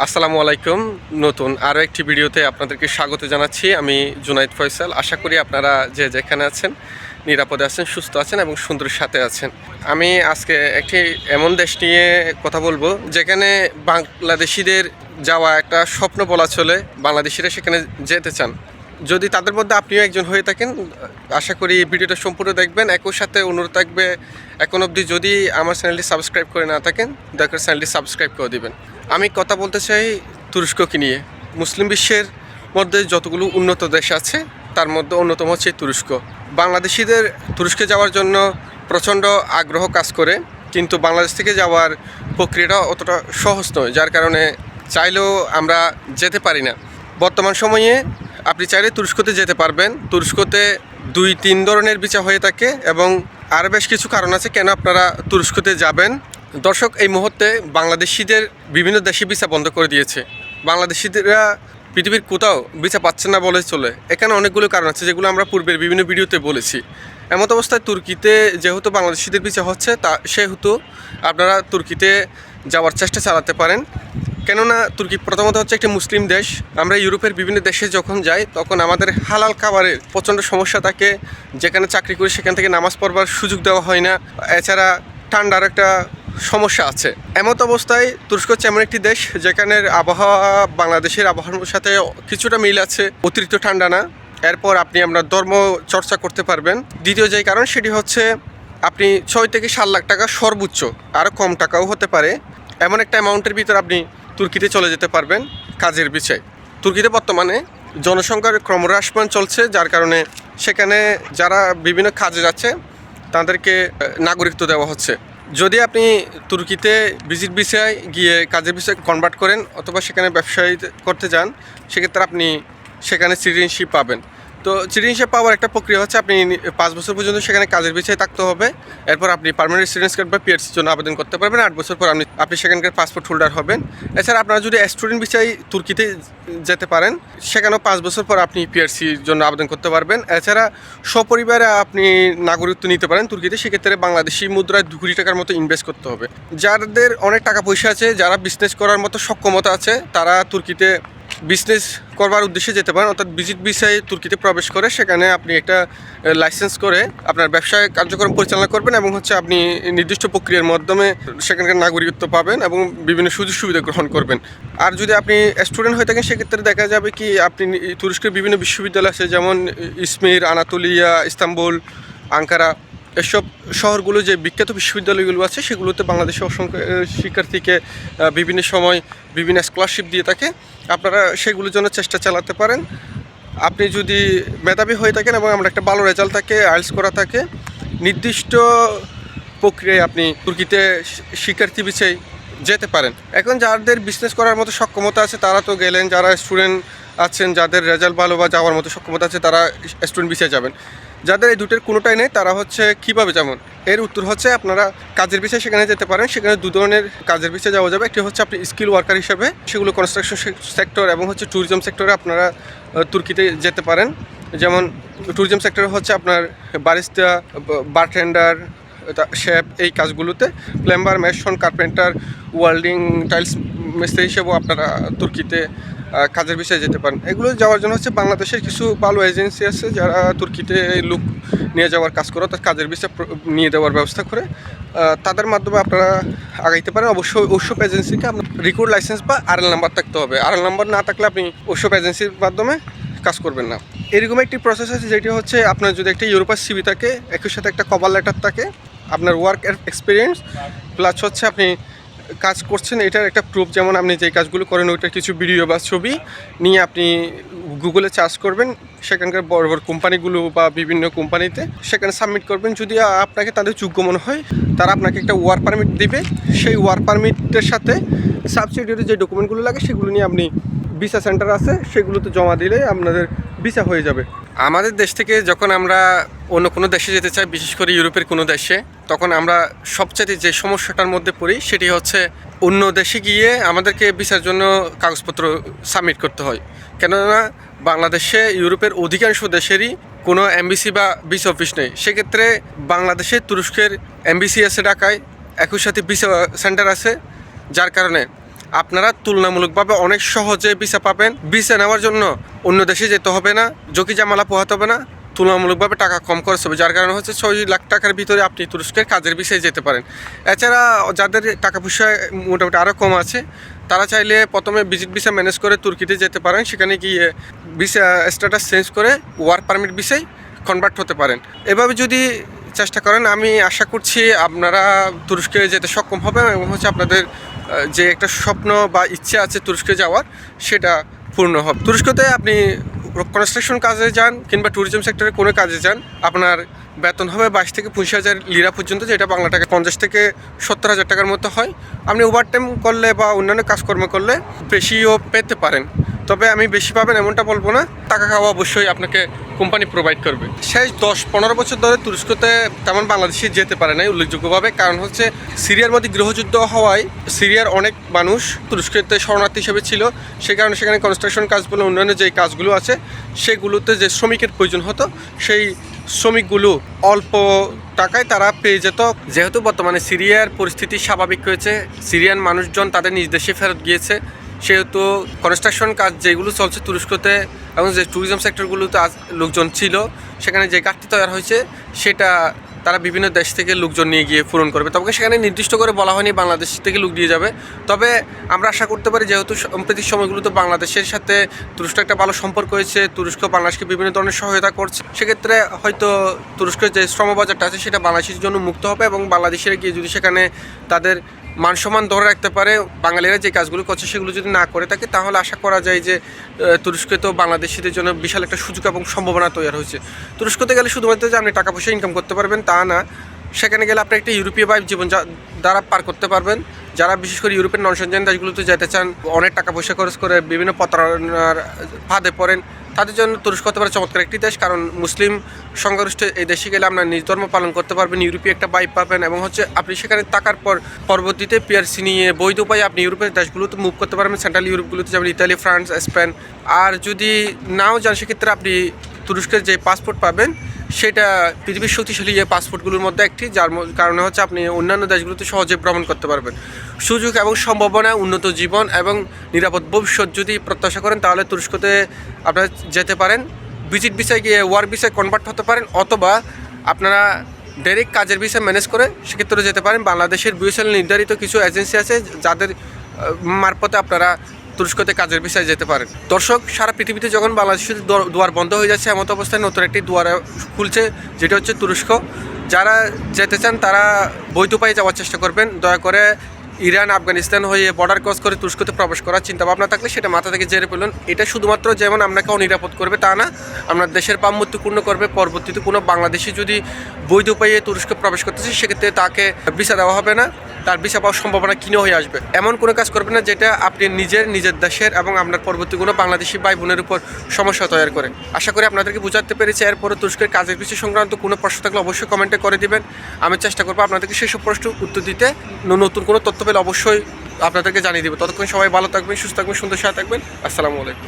আসসালামু আলাইকুম। নতুন আরও একটি ভিডিওতে আপনাদেরকে স্বাগত জানাচ্ছি। আমি জুনাইদ ফয়সাল। আশা করি আপনারা যে যেখানে আছেন নিরাপদে আছেন, সুস্থ আছেন এবং সুন্দরের সাথে আছেন। আমি আজকে একটি এমন দেশ নিয়ে কথা বলবো যেখানে বাংলাদেশিদের যাওয়া একটা স্বপ্ন বলা চলে। বাংলাদেশিরা সেখানে যেতে চান। যদি তাদের মধ্যে আপনিও একজন হয়ে থাকেন, আশা করি ভিডিওটা সম্পূর্ণ দেখবেন। একই সাথে অনুরোধ থাকবে, এখন অবধি যদি আমার চ্যানেলটি সাবস্ক্রাইব করে না থাকেন, দয়া করে চ্যানেলটি সাবস্ক্রাইব করে দিবেন। আমি কথা বলতে চাই তুরস্ককে নিয়ে। মুসলিম বিশ্বের মধ্যে যতগুলো উন্নত দেশ আছে তার মধ্যে অন্যতম হচ্ছে তুরস্ক। বাংলাদেশিদের তুরস্কে যাওয়ার জন্য প্রচণ্ড আগ্রহ কাজ করে, কিন্তু বাংলাদেশ থেকে যাওয়ার প্রক্রিয়াটা অতটা সহজ নয়, যার কারণে চাইলেও আমরা যেতে পারি না। বর্তমান সময়ে আপনি চাইলে তুরস্কতে যেতে পারবেন। তুরস্কতে 2-3 ধরনের ভিসা হয়ে থাকে এবং আরও বেশ কিছু কারণ আছে কেন আপনারা তুরস্কতে যাবেন। দর্শক, এই মুহূর্তে বাংলাদেশিদের বিভিন্ন দেশে ভিসা বন্ধ করে দিয়েছে। বাংলাদেশিরা পৃথিবীর কোথাও ভিসা পাচ্ছে না বলে চলে। এখানে অনেকগুলো কারণ আছে যেগুলো আমরা পূর্বের বিভিন্ন ভিডিওতে বলেছি। এমত অবস্থায় তুর্কিতে যেহেতু বাংলাদেশিদের ভিসা হচ্ছে, সেহেতু আপনারা তুর্কিতে যাওয়ার চেষ্টা চালাতে পারেন। কেননা তুর্কি প্রথমত হচ্ছে একটি মুসলিম দেশ। আমরা ইউরোপের বিভিন্ন দেশে যখন যাই তখন আমাদের হালাল খাবারের প্রচণ্ড সমস্যা থাকে। যেখানে চাকরি করি সেখান থেকে নামাজ পড়বার সুযোগ দেওয়া হয় না। এছাড়া ঠান্ডার একটা সমস্যা আছে। এমত অবস্থায় তুরস্ক হচ্ছে এমন একটি দেশ যেখানের আবহাওয়া বাংলাদেশের আবহাওয়ার সাথে কিছুটা মিল আছে, অতিরিক্ত ঠান্ডা না। এরপর আপনি আপনার ধর্ম চর্চা করতে পারবেন। দ্বিতীয় যে কারণ সেটি হচ্ছে আপনি 6 থেকে 7 লাখ টাকা সর্বোচ্চ, আরও কম টাকাও হতে পারে, এমন একটা অ্যামাউন্টের ভিতর আপনি তুর্কিতে চলে যেতে পারবেন কাজের বিষয়ে। তুর্কিতে বর্তমানে জনসংখ্যার ক্রমহ্রাসমান চলছে, যার কারণে সেখানে যারা বিভিন্ন কাজে যাচ্ছে তাদেরকে নাগরিকত্ব দেওয়া হচ্ছে। যদি আপনি তুর্কিতে ভিজিট ভিসায় গিয়ে কাজের বিষয়ে কনভার্ট করেন অথবা সেখানে ব্যবসায়ী করতে যান, সেক্ষেত্রে আপনি সেখানে সিটিজেনশিপ পাবেন। তো সিটিজেনশিপ পাওয়ার একটা প্রক্রিয়া হচ্ছে আপনি 5 বছর পর্যন্ত সেখানে কাজের বিষয়ে থাকতে হবে। এরপর আপনি পার্মানেন্ট রেসিডেন্স কার্ড বা পিআরসির জন্য আবেদন করতে পারবেন। 8 বছর পর আপনি সেখানকার পাসপোর্ট হোল্ডার হবেন। এছাড়া আপনারা যদি স্টুডেন্ট বিষয়ে তুর্কিতে যেতে পারেন, সেখানেও 5 বছর পর আপনি পিআরসির জন্য আবেদন করতে পারবেন। এছাড়া সপরিবারে আপনি নাগরিকত্ব নিতে পারেন তুর্কিতে। সেক্ষেত্রে বাংলাদেশি মুদ্রায় 2 কোটি টাকার মতো ইনভেস্ট করতে হবে। যাদের অনেক টাকা পয়সা আছে, যারা বিজনেস করার মতো সক্ষমতা আছে, তারা তুর্কিতে বিজনেস করবার উদ্দেশ্যে যেতে পারেন। অর্থাৎ ভিজিট ভিসায় তুর্কিতে প্রবেশ করে সেখানে আপনি একটা লাইসেন্স করে আপনার ব্যবসায় কার্যক্রম পরিচালনা করবেন এবং আপনি নির্দিষ্ট প্রক্রিয়ার মাধ্যমে সেখানকার নাগরিকত্ব পাবেন এবং বিভিন্ন সুযোগ সুবিধা গ্রহণ করবেন। আর যদি আপনি স্টুডেন্ট হয়ে থাকেন, সেক্ষেত্রে দেখা যাবে কি আপনি তুরস্কের বিভিন্ন বিশ্ববিদ্যালয় আছে, যেমন ইজমির, আনাতোলিয়া, ইস্তাম্বুল, আঙ্কারা, এসব শহরগুলো যে বিখ্যাত বিশ্ববিদ্যালয়গুলো আছে সেগুলোতে বাংলাদেশের অসংখ্য শিক্ষার্থীকে বিভিন্ন সময় বিভিন্ন স্কলারশিপ দিয়ে থাকে। আপনারা সেগুলোর জন্য চেষ্টা চালাতে পারেন। আপনি যদি মেধাবী হয়ে থাকেন এবং আমরা একটা ভালো রেজাল্ট থাকে, আইএলটিএস করা থাকে, নির্দিষ্ট প্রক্রিয়ায় আপনি তুর্কিতে শিক্ষার্থী বিষয়ে যেতে পারেন। এখন যাদের বিজনেস করার মতো সক্ষমতা আছে তারা তো গেলেন, যারা স্টুডেন্ট আছেন যাদের রেজাল্ট ভালো বা যাওয়ার মতো সক্ষমতা আছে তারা স্টুডেন্ট বিষয়ে যাবেন। যাদের এই দুটোর কোনোটাই নেই তারা কীভাবে যেমন এর উত্তর হচ্ছে আপনারা কাজের বিষয়ে সেখানে যেতে পারেন। সেখানে 2 ধরনের কাজের বিষয়ে যাওয়া যাবে। একটি হচ্ছে আপনি স্কিল ওয়ার্কার হিসেবে, সেগুলো কনস্ট্রাকশন সেক্টর এবং ট্যুরিজম সেক্টরে আপনারা তুর্কিতে যেতে পারেন। যেমন ট্যুরিজম সেক্টরে হচ্ছে আপনার বারিস্তা, বারটেন্ডার, শেফ, এই কাজগুলোতে plumber, mason, carpenter, welding, tiles মিস্ত্রি হিসেবেও আপনারা তুর্কিতে কাজের বিষয়ে যেতে পারেন। এগুলো যাওয়ার জন্য বাংলাদেশের কিছু ভালো এজেন্সি আছে যারা তুর্কিতে লোক নিয়ে যাওয়ার কাজ করে, তার কাজের বিষয়ে নিয়ে দেওয়ার ব্যবস্থা করে। তাদের মাধ্যমে আপনারা আগাইতে পারেন। অবশ্যই ওইসব এজেন্সিকে আপনার রিকর্ড লাইসেন্স বা আরএল নাম্বার থাকতে হবে। আরএল নাম্বার না থাকলে আপনি ওইসব এজেন্সির মাধ্যমে কাজ করবেন না। এরকম একটি প্রসেস আছে যেটি হচ্ছে আপনার যদি একটা ইউরোপার সিভি থাকে, একই সাথে একটা কভার লেটার থাকে, আপনার ওয়ার্ক এক্সপিরিয়েন্স প্লাস আপনি কাজ করছেন এটার একটা প্রুফ, যেমন আপনি যে কাজগুলো করেন ওইটার কিছু ভিডিও বা ছবি নিয়ে আপনি গুগলে সার্চ করবেন, সেখানকার বড় বড় কোম্পানিগুলো বা বিভিন্ন কোম্পানিতে সেখানে সাবমিট করবেন। যদি আপনাকে তাদের যোগ্য মনে হয় তারা আপনাকে একটা ওয়ার্ক পারমিট দেবে। সেই ওয়ার্ক পারমিটের সাথে সাবসিডিয়ারি যে ডকুমেন্টগুলো লাগে সেগুলো নিয়ে আপনি ভিসা সেন্টার আছে সেগুলোতে জমা দিলে আপনাদের ভিসা হয়ে যাবে। আমাদের দেশ থেকে যখন আমরা অন্য কোনো দেশে যেতে চাই, বিশেষ করে ইউরোপের কোনো দেশে, তখন আমরা সবচেয়ে যে সমস্যাটার মধ্যে পড়ি সেটি হচ্ছে অন্য দেশে গিয়ে আমাদেরকে ভিসার জন্য কাগজপত্র সাবমিট করতে হয়। কেননা বাংলাদেশে ইউরোপের অধিকাংশ দেশেরই কোনো এমবিসি বা ভিসা অফিস নেই। সেক্ষেত্রে বাংলাদেশে তুরস্কের এমবিসি আছে ঢাকায়, একই সাথে ভিসা সেন্টার আছে, যার কারণে আপনারা তুলনামূলকভাবে অনেক সহজে ভিসা পাবেন। ভিসা নেওয়ার জন্য অন্য দেশে যেতে হবে না, ঝুঁকি ঝামেলা পোহাতে হবে না, তুলনামূলকভাবে টাকা কম খরচ হবে, যার কারণে হচ্ছে 6 লাখ টাকার ভিতরে আপনি তুরস্কের কাজের ভিসায় যেতে পারেন। এছাড়া যাদের টাকা পয়সা মোটামুটি আরও কম আছে তারা চাইলে প্রথমে ভিজিট ভিসা ম্যানেজ করে তুর্কিতে যেতে পারেন, সেখানে গিয়ে ভিসা স্ট্যাটাস চেঞ্জ করে ওয়ার্ক পারমিট ভিসায় কনভার্ট হতে পারেন। এভাবে যদি চেষ্টা করেন আমি আশা করছি আপনারা তুরস্কে যেতে সক্ষম হবেন এবং হচ্ছে আপনাদের যে একটা স্বপ্ন বা ইচ্ছা আছে তুরস্কে যাওয়ার সেটা পূর্ণ হবে। তুরস্কতে আপনি কনস্ট্রাকশন কাজে যান কিংবা ট্যুরিজম সেক্টরে কোনো কাজে যান, আপনার বেতন হবে 22 থেকে 25,000 লিরা পর্যন্ত, যেটা বাংলা টাকা 50 থেকে 70,000 টাকার মতো হয়। আপনি ওভারটাইম করলে বা অন্যান্য কাজকর্ম করলে বেশিও পেতে পারেন, তবে আমি বেশি পাবেন এমনটা বলবো না। টাকা খাওয়া অবশ্যই আপনাকে কোম্পানি প্রোভাইড করবে। শেষ 10-15 বছর ধরে তুরস্কতে তেমন বাংলাদেশি যেতে পারে নাই উল্লেখযোগ্যভাবে, কারণ হচ্ছে সিরিয়ার মধ্যে গৃহযুদ্ধ হওয়ায় সিরিয়ার অনেক মানুষ তুরস্কতে শরণার্থী হিসেবে ছিল, সেই কারণে সেখানে কনস্ট্রাকশন কাজ বলে অন্যান্য যে কাজগুলো আছে সেগুলোতে যে শ্রমিকের প্রয়োজন হতো সেই শ্রমিকগুলো অল্প টাকায় তারা পেয়ে যেত। যেহেতু বর্তমানে সিরিয়ার পরিস্থিতি স্বাভাবিক হয়েছে, সিরিয়ান মানুষজন তাদের নিজ দেশে ফেরত গিয়েছে, সেহেতু কনস্ট্রাকশন কাজ যেগুলো চলছে তুরস্কতে এবং যে ট্যুরিজম সেক্টরগুলোতে লোকজন ছিল সেখানে যে ঘাটতি তৈরি হয়েছে সেটা তারা বিভিন্ন দেশ থেকে লোকজন নিয়ে গিয়ে পূরণ করবে। তবে সেখানে নির্দিষ্ট করে বলা হয়নি বাংলাদেশ থেকে লোক দিয়ে যাবে, তবে আমরা আশা করতে পারি যেহেতু সাম্প্রতিক সময়গুলোতে বাংলাদেশের সাথে তুরস্ক একটা ভালো সম্পর্ক হয়েছে, তুরস্ক বাংলাদেশকে বিভিন্ন ধরনের সহায়তা করছে, সেক্ষেত্রে হয়তো তুরস্কের যে শ্রমবাজারটা আছে সেটা বাংলাদেশের জন্য মুক্ত হবে এবং বাংলাদেশিরা গিয়ে যদি সেখানে তাদের মানসম্মান ধরে রাখতে পারে, বাঙালিরা যে কাজগুলো করছে সেগুলো যদি না করে থাকে তাহলে আশা করা যায় যে তুরস্কে তো বাংলাদেশিদের জন্য বিশাল একটা সুযোগ এবং সম্ভাবনা তৈরি হয়েছে। তুরস্কতে গেলে শুধুমাত্র যে আপনি টাকা পয়সা ইনকাম করতে পারবেন তা না, সেখানে গেলে আপনি একটা ইউরোপীয় ভাইব জীবন দ্বারা পার করতে পারবেন। যারা বিশেষ করে ইউরোপের নন সেনজেন দেশগুলোতে যেতে চান, অনেক টাকা পয়সা খরচ করে বিভিন্ন প্রতারণার ফাঁদে পড়েন, তাদের জন্য তুরস্ক হতে পারে চমৎকার একটি দেশ, কারণ মুসলিম সংখ্যাগরিষ্ঠ এই দেশে গেলে আপনার নিজ ধর্ম পালন করতে পারবেন, ইউরোপীয় একটা ভাইব পাবেন এবং হচ্ছে আপনি সেখানে থাকার পর পরবর্তীতে পিআরসি নিয়ে বৈধ উপায়ে আপনি ইউরোপের দেশগুলোতে মুভ করতে পারবেন, সেন্ট্রাল ইউরোপগুলোতে যেমন ইতালি, ফ্রান্স, স্পেন। আর যদি নাও যান সেক্ষেত্রে আপনি তুরস্কের যে পাসপোর্ট পাবেন সেটা পৃথিবীর শক্তিশালী যে পাসপোর্টগুলোর মধ্যে একটি, যার কারণে হচ্ছে আপনি অন্যান্য দেশগুলোতে সহজে ভ্রমণ করতে পারবেন। সুযোগ এবং সম্ভাবনা, উন্নত জীবন এবং নিরাপদ ভবিষ্যৎ যদি প্রত্যাশা করেন তাহলে তুরস্কতে আপনারা যেতে পারেন। ভিজিট ভিসায় গিয়ে ওয়ার্ক ভিসায় কনভার্ট হতে পারেন, অথবা আপনারা ডাইরেক্ট কাজের ভিসা ম্যানেজ করে সেক্ষেত্রে যেতে পারেন। বাংলাদেশের বিএসএল নির্ধারিত কিছু এজেন্সি আছে যাদের মারফতে আপনারা তুরস্কতে কাজের ভিসায় যেতে পারেন। দর্শক, সারা পৃথিবীতে যখন বাংলাদেশের দুয়ার বন্ধ হয়ে যাচ্ছে এমত অবস্থায় নতুন একটি দুয়ার খুলছে, যেটা হচ্ছে তুরস্ক। যারা যেতে চান তারা বৈধ উপায়ে যাওয়ার চেষ্টা করবেন। দয়া করে ইরান, আফগানিস্তান হয়ে বর্ডার ক্রস করে তুরস্কতে প্রবেশ করার চিন্তাভাবনা থাকলে সেটা মাথা থেকে ঝেড়ে ফেলুন। এটা শুধুমাত্র যেমন আপনাকে অনিরাপদ করবে তা না, আপনার দেশের পামমূর্তিপূর্ণ করবে। পরবর্তীতে কোনো বাংলাদেশি যদি বৈধ উপায়ে তুরস্কে প্রবেশ করতেছে সেক্ষেত্রে তাকে ভিসা দেওয়া হবে না, তার ভিসা পাওয়ার সম্ভাবনা কিনে হয়ে আসবে। এমন কোনো কাজ করবেন না যেটা আপনি নিজের দেশের এবং আপনার পরবর্তী কোনো বাংলাদেশি ভাই বোনের উপর সমস্যা তৈরি করে। আশা করি আপনাদেরকে বোঝাতে পেরেছি। এরপরে তুরস্কের কাজের বিষয় সংক্রান্ত কোনো প্রশ্ন থাকলে অবশ্যই কমেন্টে করে দিবেন, আমি চেষ্টা করবো আপনাদেরকে সেসব প্রশ্ন উত্তর দিতে। নতুন কোনো তথ্য পেলে অবশ্যই আপনাদেরকে জানিয়ে দেবো। ততক্ষণ সবাই ভালো থাকবেন, সুস্থ থাকবেন, সুন্দর সাথে থাকবেন। আসসালামু আলাইকুম।